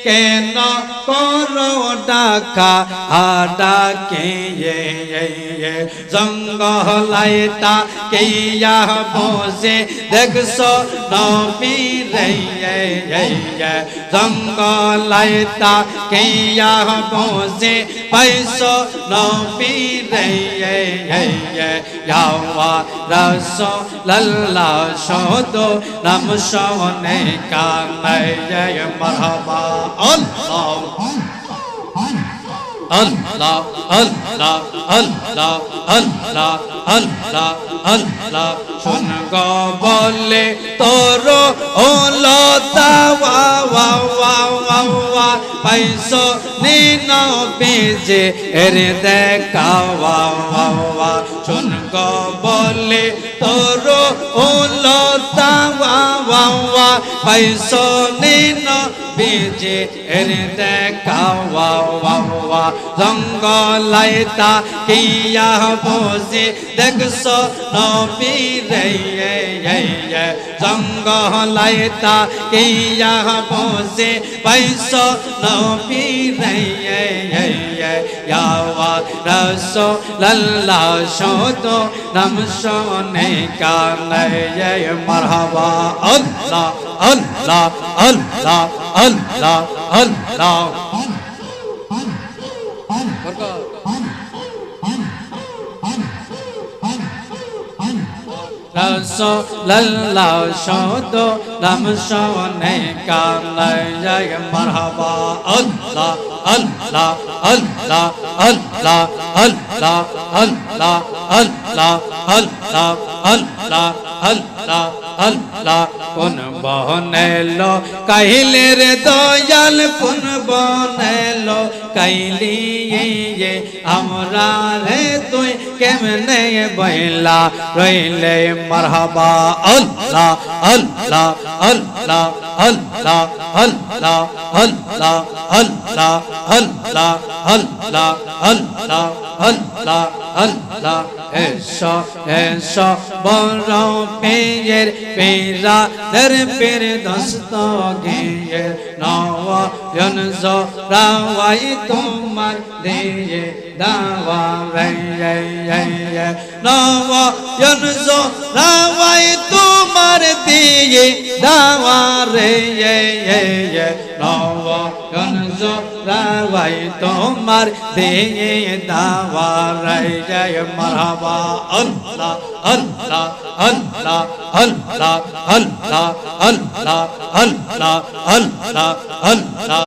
কেন করো ডাকা ডাকে জঙ্গলাইটা কেয়া বসে দেখছো নবী রে জঙ্গলাইটা কেয়া বসে পাইছো নবী রে রাসূলুল্লাহ শুধু নাম শুনে কানে মারহাবা আল্লাহ আল্লাহ আল্লাহ আল্লাহ আল্লাহ আল্লাহ আল্লাহ শুন গো বলে তোর ওলো তাওয়া ওয়া ওয়া ওয়া ওয়া পাইছো নিন বেজে এর দেখা ওয়া ওয়া ওয়া শুন গো বলে তোর ওলো তাওয়া ওয়া ওয়া পাইছো নিন বেজে এর দেখা ওয়া ওয়া ওয়া জঙ্গলাইতা কিয়া বসে দেখছো নবী রে জঙ্গলাইতা কিয়া বসে পাইছো নবী রে রাসূলুল্লাহ শুধু নাম শুনে কানে মারহাবা আল্লাহ আল্লাহ আল্লাহ আল্লাহ আল্লাহ রাসূলুল্লাহ শুধু নাম শুনে কানে মারহাবা আল্লাহ আল্লাহ আল্লাহ আল্লাহ আল্লাহ আল্লাহ আল্লাহ আল্লাহ আল্লাহ আল্লাহ আল্লাহ কোন বনেলো কাইলে রে দয়াল কোন বনেলো কাইলি আমরা রে তুই কেমনে বইলা রইলে মারহাবা আল্লাহ আল্লাহ আল্লাহ আল্লাহ আল্লাহ আল্লাহ আল্লাহ আল্লাহ আল্লাহ আল্লাহ আল্লাহ আল্লাহ এসো এসো বড় পীর পীরা দের পীর দস্তগীর নয়ন জোরাওয়াই তোমার দিয়ে দাওয়া রে নয়ন জোরাওয়াই তোমার দিয়ে দাওয়া রে নয়ন জোরাওয়াই তোমার দিয়ে দাওয়া রে মারহাবা আল্লাহ আল্লাহ আল্লাহ আল্লাহ আল্লাহ আল্লাহ আল্লাহ আল্লাহ আল্লাহ